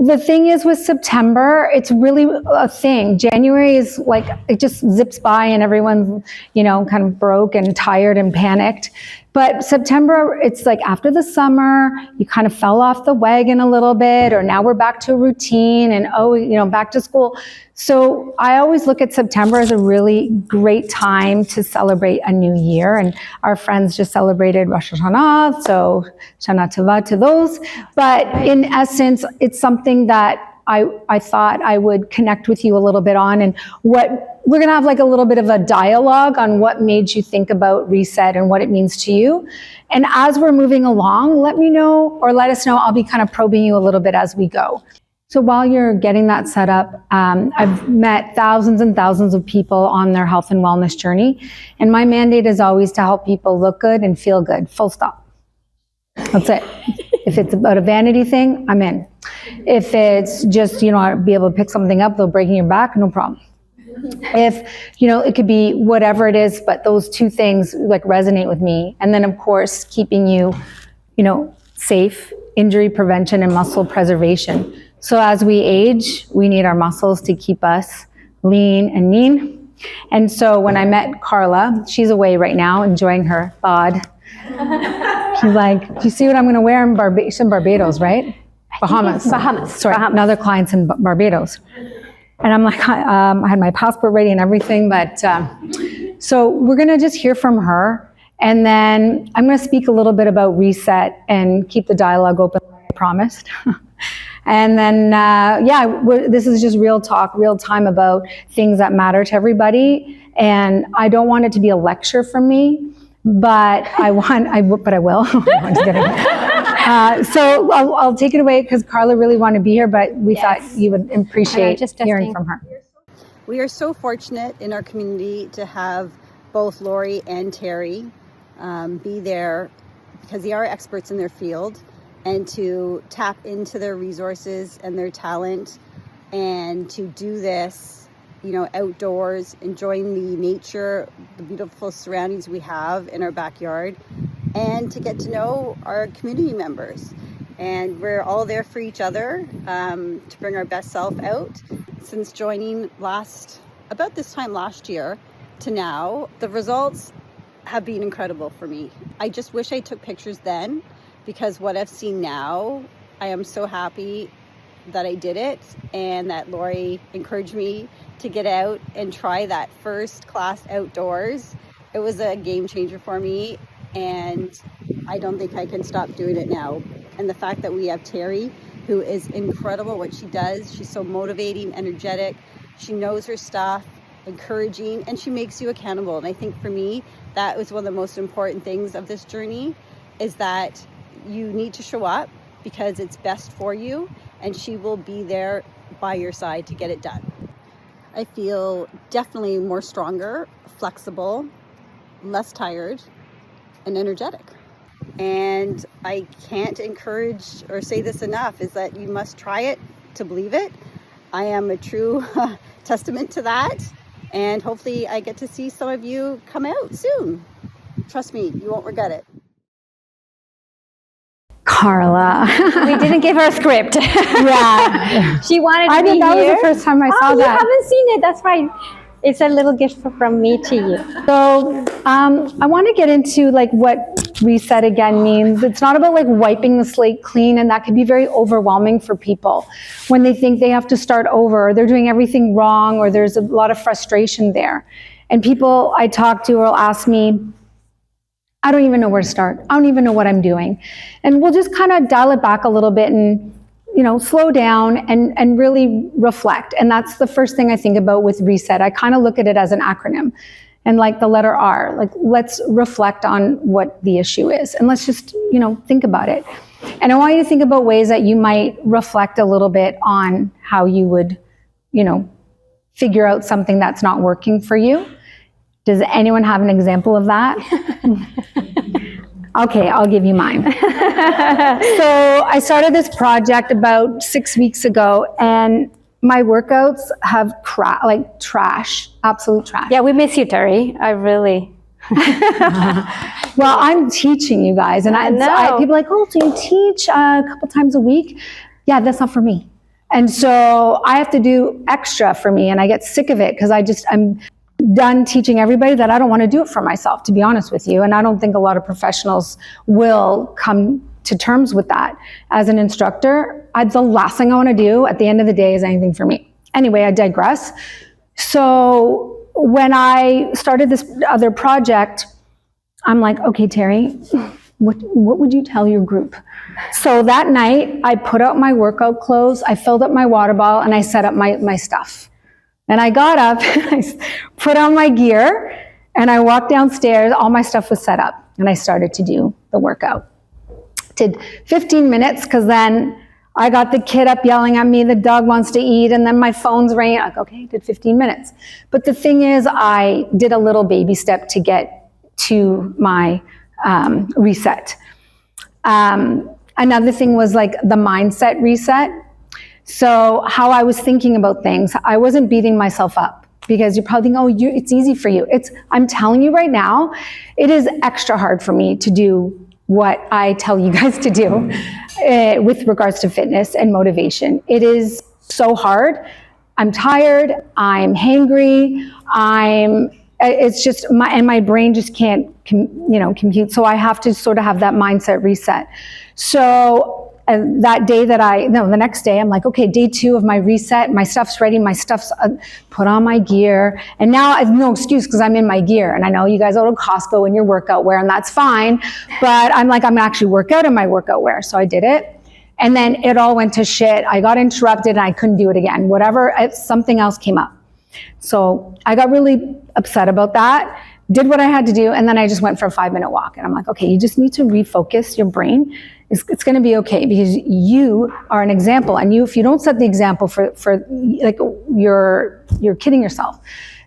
the thing is with September, it's really a thing. January is like, it just zips by and everyone's, kind of broke and tired and panicked. But September, it's like after the summer, you kind of fell off the wagon a little bit, or now we're back to a routine and, back to school. So I always look at September as a really great time to celebrate a new year. And our friends just celebrated Rosh Hashanah, so Shana Tova to those. But in essence, it's something that I thought I would connect with you a little bit on, and what we're going to have like a little bit of a dialogue on what made you think about reset and what it means to you. And as we're moving along, let us know. I'll be kind of probing you a little bit as we go. So while you're getting that set up, I've met thousands and thousands of people on their health and wellness journey. And my mandate is always to help people look good and feel good, full stop. That's it. If it's about a vanity thing, I'm in. If it's just, be able to pick something up without breaking your back, no problem. If, it could be whatever it is, but those two things like resonate with me. And then of course, keeping you, safe, injury prevention and muscle preservation. So as we age, we need our muscles to keep us lean and mean. And so when I met Carla, she's away right now, enjoying her bod. She's like, do you see what I'm going to wear in Barbados, right? Bahamas. Sorry, another client's in Barbados. And I'm like, I had my passport ready and everything, but so we're going to just hear from her. And then I'm going to speak a little bit about reset and keep the dialogue open, like I promised. And then, this is just real talk, real time about things that matter to everybody. And I don't want it to be a lecture from me, but I will. I'm just kidding. So I'll take it away because Carla really wanted to be here, but we thought you would appreciate hearing from her. We are so fortunate in our community to have both Lori and Teri be there because they are experts in their field, and to tap into their resources and their talent, and to do this, outdoors, enjoying the nature, the beautiful surroundings we have in our backyard, and to get to know our community members. And we're all there for each other to bring our best self out. Since joining about this time last year to now, the results have been incredible for me. I just wish I took pictures then, because what I've seen now, I am so happy that I did it and that Lori encouraged me to get out and try that first class outdoors. It was a game changer for me, and I don't think I can stop doing it now. And the fact that we have Teri, who is incredible what she does. She's so motivating, energetic. She knows her stuff, encouraging, and she makes you accountable. And I think for me, that was one of the most important things of this journey, is that you need to show up because it's best for you, and she will be there by your side to get it done. I feel definitely more stronger, flexible, less tired, and energetic. And I can't encourage or say this enough, is that you must try it to believe it. I am a true testament to that, and hopefully I get to see some of you come out soon. Trust me, you won't regret it. Carla. We didn't give her a script. Yeah. She wanted to be here. That was the first time I saw that. You haven't seen it. That's right. It's a little gift from me to you. So I want to get into like what reset again means. It's not about like wiping the slate clean, and that can be very overwhelming for people when they think they have to start over, or they're doing everything wrong, or there's a lot of frustration there. And people I talk to will ask me, I don't even know where to start. I don't even know what I'm doing. And we'll just kind of dial it back a little bit and, slow down and really reflect. And that's the first thing I think about with reset. I kind of look at it as an acronym, and like the letter R, like let's reflect on what the issue is. And let's just, think about it. And I want you to think about ways that you might reflect a little bit on how you would, figure out something that's not working for you. Does anyone have an example of that? Okay, I'll give you mine. So I started this project about 6 weeks ago, and my workouts have trash, absolute trash. Yeah, we miss you, Teri. I really. Well, I'm teaching you guys, and people are like, oh, so you teach a couple times a week? Yeah, that's not for me. And so I have to do extra for me, and I get sick of it because I'm done teaching everybody that I don't want to do it for myself, to be honest with you. And I don't think a lot of professionals will come to terms with that. As an instructor, the last thing I want to do at the end of the day is anything for me. Anyway, I digress. So when I started this other project, I'm like, okay, Teri, what would you tell your group? So that night, I put out my workout clothes, I filled up my water bottle, and I set up my stuff. And I got up, I put on my gear, and I walked downstairs. All my stuff was set up, and I started to do the workout. Did 15 minutes, because then I got the kid up yelling at me, the dog wants to eat, and then my phone's ringing. Like, okay, did 15 minutes. But the thing is, I did a little baby step to get to my reset. Another thing was like the mindset reset. So how I was thinking about things, I wasn't beating myself up, because you're probably thinking, oh, it's easy for you. I'm telling you right now, it is extra hard for me to do what I tell you guys to do with regards to fitness and motivation. It is so hard. I'm tired, I'm hangry, it's just my brain just can't compute. So I have to sort of have that mindset reset. So that day the next day, I'm like, okay, day 2 of my reset, my stuff's ready, my stuff's put on my gear. And now I have no excuse because I'm in my gear. And I know you guys go to Costco in your workout wear, and that's fine. But I'm like, I'm actually work out in my workout wear. So I did it. And then it all went to shit. I got interrupted and I couldn't do it again. Something else came up. So I got really upset about that, did what I had to do, and then I just went for a 5-minute walk. And I'm like, okay, you just need to refocus your brain. It's going to be okay, because you are an example, and if you don't set the example for like, you're kidding yourself.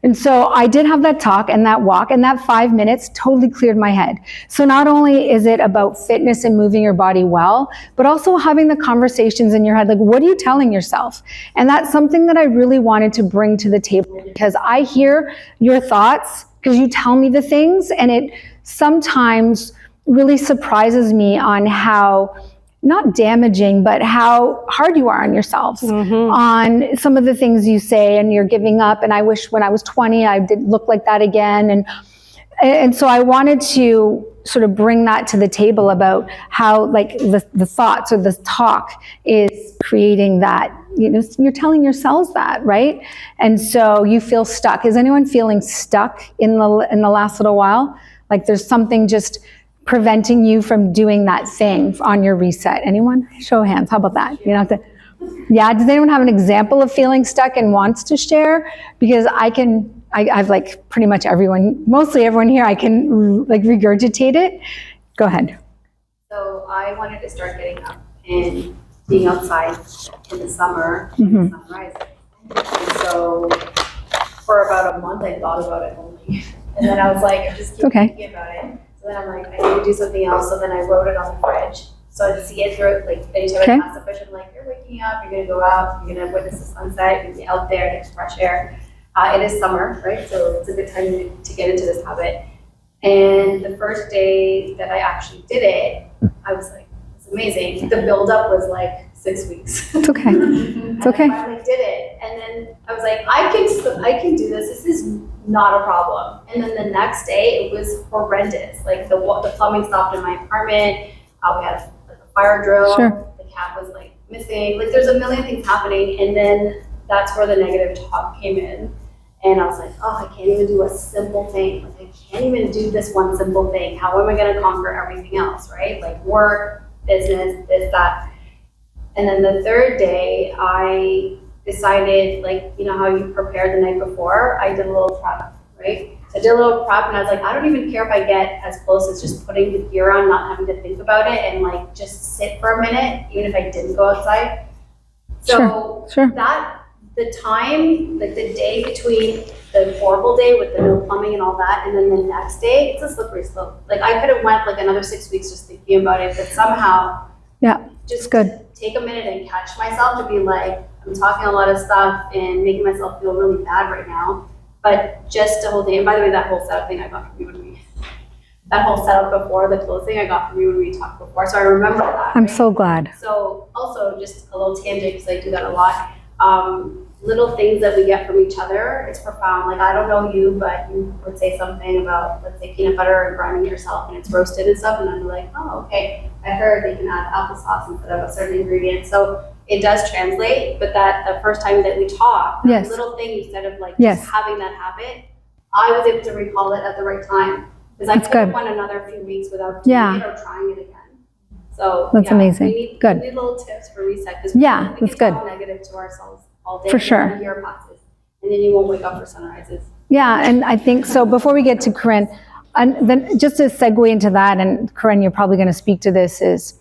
And so I did have that talk and that walk, and that 5 minutes totally cleared my head. So not only is it about fitness and moving your body well, but also having the conversations in your head, like, what are you telling yourself? And that's something that I really wanted to bring to the table, because I hear your thoughts, because you tell me the things, and it sometimes really surprises me on how, not damaging, but how hard you are on yourselves, on some of the things you say, and you're giving up. And I wish when I was 20, I did look like that again. And so I wanted to sort of bring that to the table about how, like, the thoughts or the talk is creating that, you're telling yourselves that, right? And so you feel stuck. Is anyone feeling stuck in the last little while? Like there's something just preventing you from doing that thing on your reset? Anyone? Show of hands. How about that? You don't have to. Yeah. Does anyone have an example of feeling stuck and wants to share? Because I've like pretty much mostly everyone here, I can like regurgitate it. Go ahead. So I wanted to start getting up and being outside in the summer, sunrise. And so for about a month, I thought about it only. And then I was like, I just keep thinking about it. So then I'm like, I need to do something else. So then I wrote it on the fridge. So I see it through, like, anytime I pass the fridge, I'm like, you're waking up, you're going to go out, you're going to witness the sunset, you're going to be out there, get fresh air. It is summer, right? So it's a good time to get into this habit. And the first day that I actually did it, I was like, it's amazing. The buildup was like 6 weeks. It's okay. It's okay. I finally did it. And then I was like, I can do this. This is not a problem. And then the next day, it was horrendous. Like the plumbing stopped in my apartment. We had like a fire drill. Sure. The cat was like missing. Like there's a million things happening. And then that's where the negative talk came in. And I was like, oh, I can't even do a simple thing. Like I can't even do this one simple thing. How am I going to conquer everything else, right? Like work, business, this, that. And then the third day, I decided, like, you know how you prepared the night before? I did a little prep, right? So I did a little prep, and I was like, I don't even care if I get as close as just putting the gear on, not having to think about it, and like just sit for a minute, even if I didn't go outside. So sure. That, the time, like the day between the horrible day with the no plumbing and all that, and then the next day, it's a slippery slope. Like I could have went like another 6 weeks just thinking about it, but somehow, just good. Take a minute and catch myself to be like, I'm talking a lot of stuff and making myself feel really bad right now, but just a whole day. And by the way, that whole setup thing I got from you and me. that whole setup before the closing I got from you when we talked before, so I remember that. I'm right? so glad. So also just a little tangent, because I do that a lot. Little things that we get from each other, it's profound. Like, I don't know you, but you would say something about, let's say, peanut butter and browning yourself, and it's roasted and stuff, and I'm like, oh, okay, I heard they can add applesauce instead of a certain ingredient. So it does translate, but that the first time that we talked, Yes. little thing you said of like Yes. just having that habit, I was able to recall it at the right time. Because I That's could have good. went another few weeks without doing Yeah. it or trying it again. So That's amazing. We need little tips for reset, because Yeah, we that's can good. talk negative to ourselves all day. For and sure. then the year passes, and then you won't wake up for sunrises. Yeah, and I think, so before we get to Corinne, and then just to segue into that, and Corinne, you're probably going to speak to this, is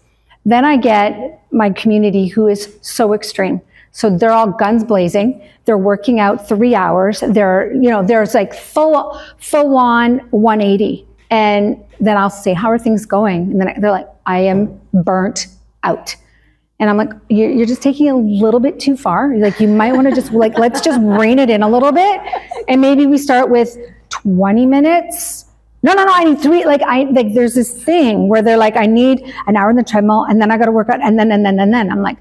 then I get my community who is so extreme. So they're all guns blazing. They're working out 3 hours. They're, there's like full on 180. And then I'll say, how are things going? And then they're like, I am burnt out. And I'm like, you're just taking it a little bit too far. Like, you might want to just let's just rein it in a little bit. And maybe we start with 20 minutes. No, I need 3. There's this thing where they're like, I need an hour in the treadmill, and then I got to work out, and then. I'm like,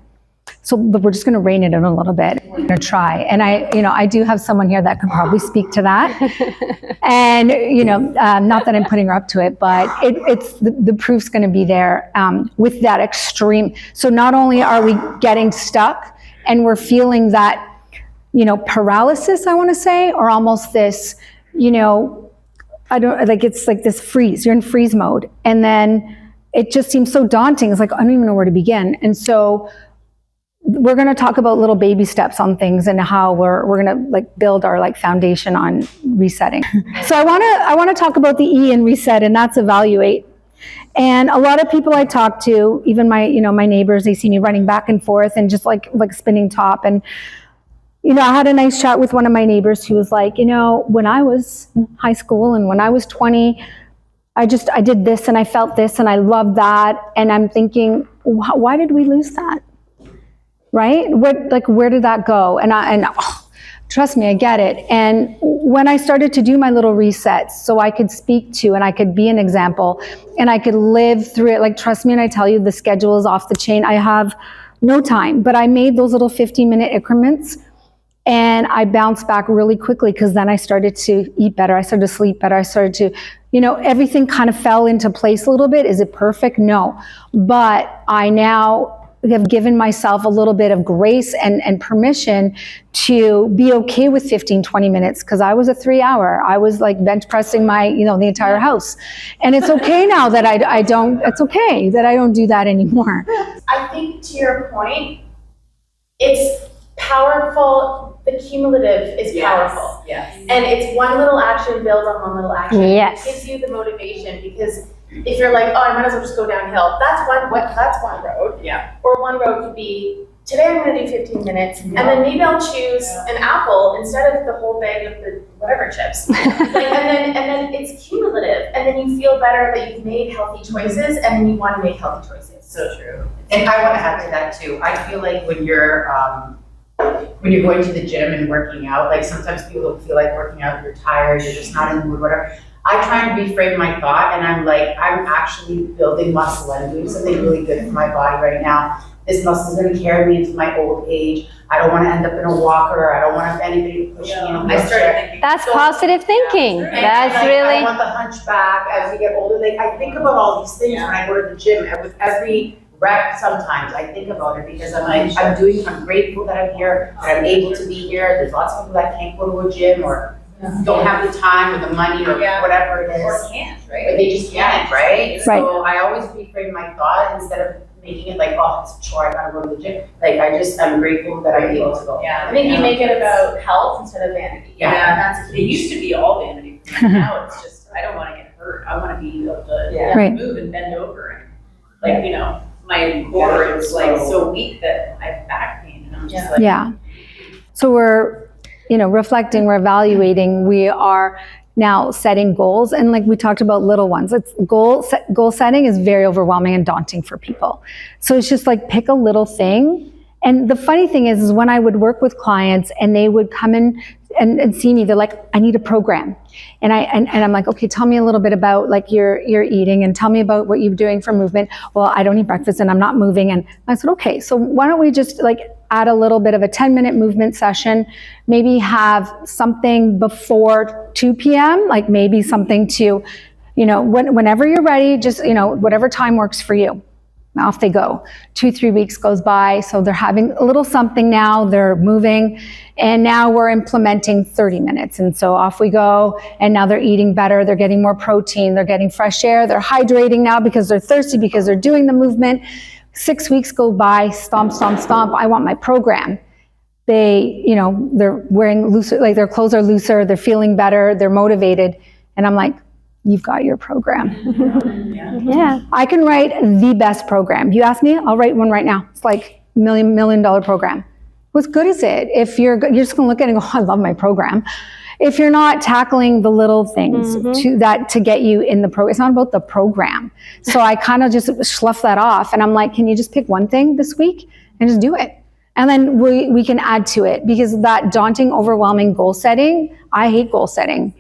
but we're just going to rein it in a little bit. We're going to try. And I do have someone here that could probably speak to that. And, not that I'm putting her up to it, but it's the proof's going to be there with that extreme. So not only are we getting stuck and we're feeling that, paralysis, I want to say, or almost this, it's like this freeze. You're in freeze mode. And then it just seems so daunting. It's like, I don't even know where to begin. And so we're going to talk about little baby steps on things and how we're going to build our foundation on resetting. So I want to talk about the E in reset, and that's evaluate. And a lot of people I talk to, even my neighbors, they see me running back and forth and just like spinning top. And I had a nice chat with one of my neighbors who was like, when I was in high school and when I was 20, I did this and I felt this and I loved that. And I'm thinking, why did we lose that? Right? Where did that go? And trust me, I get it. And when I started to do my little resets so I could speak to and I could be an example and I could live through it, trust me, and I tell you, the schedule is off the chain. I have no time, but I made those little 15-minute increments and I bounced back really quickly, because then I started to eat better. I started to sleep better. I started to, everything kind of fell into place a little bit. Is it perfect? No. But I now have given myself a little bit of grace and permission to be okay with 15, 20 minutes, because I was a 3-hour. I was bench pressing the entire house. And it's okay now that it's okay that I don't do that anymore. I think, to your point, it's powerful. The cumulative is powerful. Yes. And it's one little action builds on one little action. Yes. It gives you the motivation, because if you're like, oh, I might as well just go downhill, that's one road. Yeah. Or one road could be, today I'm going to do 15 minutes, and then maybe I'll choose an apple instead of the whole bag of the whatever chips. and then it's cumulative, and then you feel better that you've made healthy choices, and then you want to make healthy choices. So true. And I want to add to that too. I feel like when you're going to the gym and working out, sometimes people don't feel like working out, you're tired, you're just not in the mood, whatever. I try and reframe my thought, and I'm actually building muscle. I'm doing something really good for my body right now. This muscle is going to carry me into my old age. I don't want to end up in a walker. I don't want anybody to push me in a I started wheelchair. thinking. That's positive thinking. And That's I really, want the hunchback as we get older. I think about all these things when I go to the gym. And with every rep, sometimes I think about it, because I'm grateful that I'm here, that I'm able to be here. There's lots of people that can't go to a gym or don't have the time or the money or whatever it is. Or can't, But right? they just can't, right? Right. So I always reframe my thought instead of making it oh, it's a chore, I gotta go to the gym. I'm grateful that I'm able to go. I think you make it about health instead of vanity. Yeah. That's It used to be all vanity. Now it's just, I don't want to get hurt. I want to be able to Right. move and bend over. And my core is so weak that I have back pain. And I'm just Yeah. So we're, reflecting, we're evaluating, we are now setting goals. And we talked about little ones. Goal setting is very overwhelming and daunting for people. So it's just pick a little thing And the funny thing is when I would work with clients and they would come in and see me, they're like, I need a program. And I'm like, okay, tell me a little bit about like your eating and tell me about what you're doing for movement. Well, I don't eat breakfast and I'm not moving. And I said, okay, so why don't we just like add a little bit of a 10-minute movement session, maybe have something before 2 p.m., like maybe something to, whenever you're ready, just, whatever time works for you. Off they go. 2-3 weeks goes by. So they're having a little something now, they're moving, and now we're implementing 30 minutes. And so off we go. And now they're eating better. They're getting more protein. They're getting fresh air. They're hydrating now because they're thirsty, because they're doing the movement. 6 weeks go by, stomp, stomp, stomp. I want my program. They're wearing looser, like their clothes are looser. They're feeling better. They're motivated. And I'm like, you've got your program. Yeah. I can write the best program. You ask me, I'll write one right now. It's like $1 million program. What good is it if you're just going to look at it and go, oh, I love my program. If you're not tackling the little things to get you in the program, it's not about the program. So I kind of just slough that off, and I'm like, can you just pick one thing this week and just do it? And then we can add to it, because that daunting, overwhelming goal setting, I hate goal setting.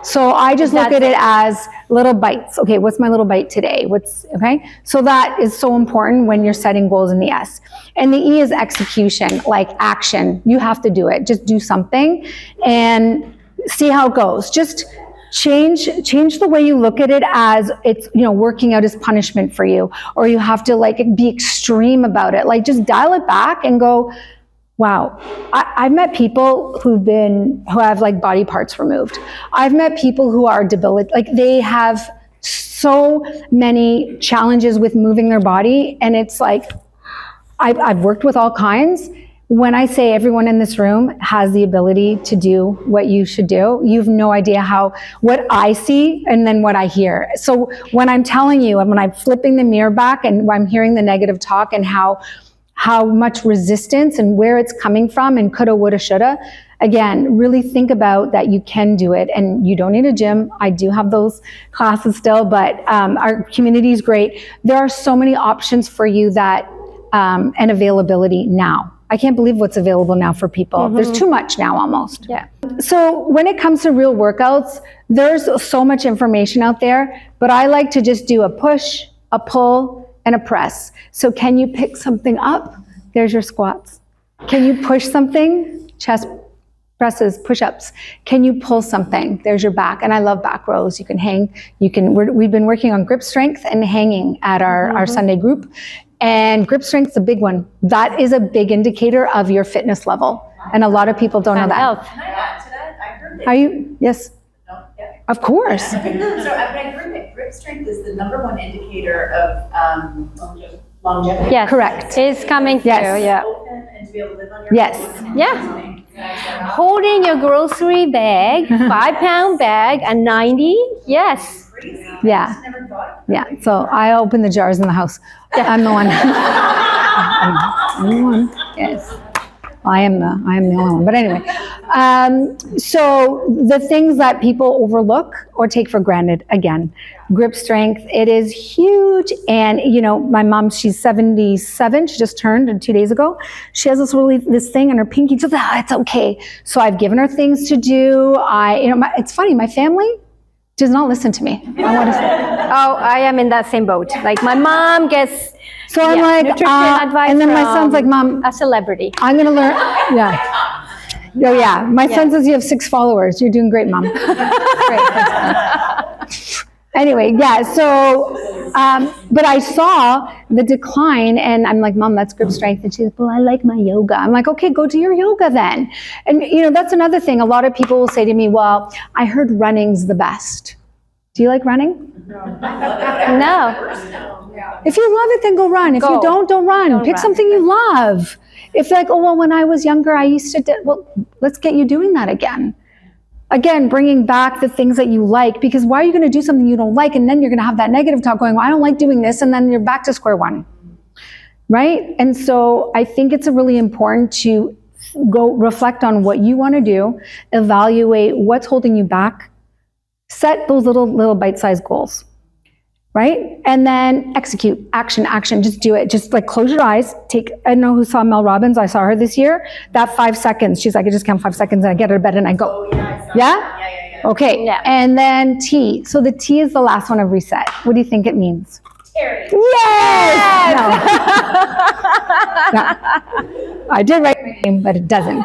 So I just look at it as little bites. Okay, what's my little bite today? Okay? So that is so important when you're setting goals in the S. And the E is execution, like action. You have to do it. Just do something and see how it goes. Just change the way you look at it, as it's, working out is punishment for you, or you have to like be extreme about it. Like just dial it back and go, wow, I've met people who have like body parts removed. I've met people who are debilitated, like they have so many challenges with moving their body. And it's like, I've worked with all kinds. When I say everyone in this room has the ability to do what you should do, you have no idea what I see and then what I hear. So when I'm telling you, and when I'm flipping the mirror back and I'm hearing the negative talk and how much resistance and where it's coming from and coulda, woulda, shoulda. Again, really think about that you can do it, and you don't need a gym. I do have those classes still, but our community is great. There are so many options for you and availability now. I can't believe what's available now for people. There's too much now almost. Yeah. So when it comes to real workouts, there's so much information out there, but I like to just do a push, a pull, and a press. So can you pick something up? There's your squats. Can you push something? Chest presses, push-ups. Can you pull something? There's your back. And I love back rows. You can hang. We've been working on grip strength and hanging at our Sunday group. And grip strength is a big one. That is a big indicator of your fitness level. And a lot of people don't know that. Can I add to that? I heard that. Are you? Yes. No, yeah. Of course. So I heard that grip strength is the number one indicator of longevity. Yes. Correct. It's coming through, Yes. yeah. Open and to be able to live on your Yes. own. Yeah. Holding your grocery bag, 5-pound bag, at 90, yes. Crazy. Yeah. I never thought of Yeah. So I open the jars in the house. I'm the one. I'm the one. Yes. I am the only one. But anyway, so the things that people overlook or take for granted, again, grip strength, it is huge. And, my mom, she's 77. She just turned 2 days ago. She has this thing on her pinky. She says, it's okay. So I've given her things to do. It's funny. My family does not listen to me. Oh, I am in that same boat. Like my mom gets So I'm like, nutrition advice and then my from son's like, Mom, a celebrity. I'm going to learn. Yeah. Oh, yeah. My son says you have 6 followers. You're doing great, Mom. Great. Anyway, yeah. So, but I saw the decline, and I'm like, Mom, that's grip strength. And she's like, well, I like my yoga. I'm like, okay, go do your yoga then. And, that's another thing. A lot of people will say to me, well, I heard running's the best. Do you like running? No. If you love it, then go run. If you don't run. Pick something you love. If like, oh, well, when I was younger, I used to, well, let's get you doing that again. Again, bringing back the things that you like, because why are you going to do something you don't like? And then you're going to have that negative talk going, well, I don't like doing this. And then you're back to square one. Right? And so I think it's really important to go reflect on what you want to do, evaluate what's holding you back, set those little bite-sized goals. right? And then execute, action, action, just do it. Just like close your eyes, I know who saw Mel Robbins, I saw her this year, that 5 seconds, she's like, I just count 5 seconds and I get out of bed and I go. Oh, yeah, I saw Yeah? that. Yeah. Okay, Yeah. and then T. So the T is the last one of reset. What do you think it means? Teri. Yes! No. I did write my name, but it doesn't.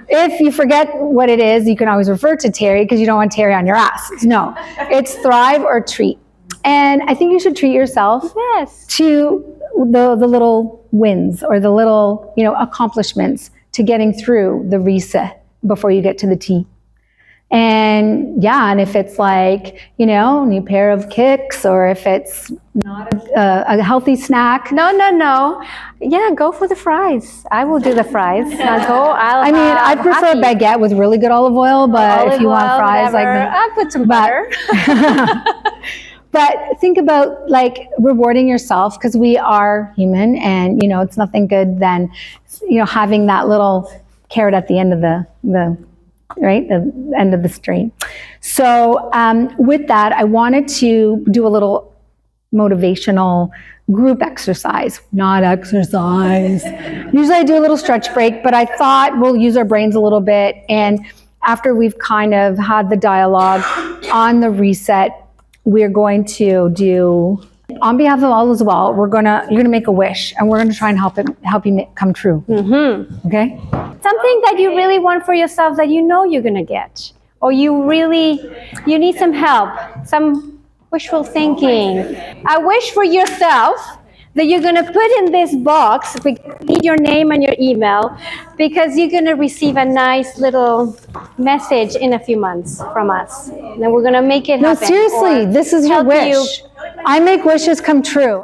If you forget what it is, you can always refer to Teri because you don't want Teri on your ass. No, it's thrive or treat. And I think you should treat yourself Yes. to the little wins or the little, accomplishments to getting through the reset before you get to the T. And yeah, and if it's like, new pair of kicks, or if it's not a healthy snack. No. Yeah, go for the fries. I will do the fries. I prefer a baguette with really good olive oil, but if you want fries, I'll put some butter. But think about like rewarding yourself, because we are human, and it's nothing good than having that little carrot at the end of the end of the string. So with that, I wanted to do a little motivational group exercise, not exercise. Usually I do a little stretch break, but I thought we'll use our brains a little bit. And after we've kind of had the dialogue on the reset, we're going to do, on behalf of all as well, you're gonna make a wish, and we're gonna try and help you come true. Mm-hmm. Okay? Something that you really want for yourself that you know you're gonna get, or you need some help, some wishful thinking. I wish for yourself that you're gonna put in this box, we need your name and your email, because you're gonna receive a nice little message in a few months from us. And then we're gonna make it happen. No, seriously, or this is your help wish. you. I make wishes come true.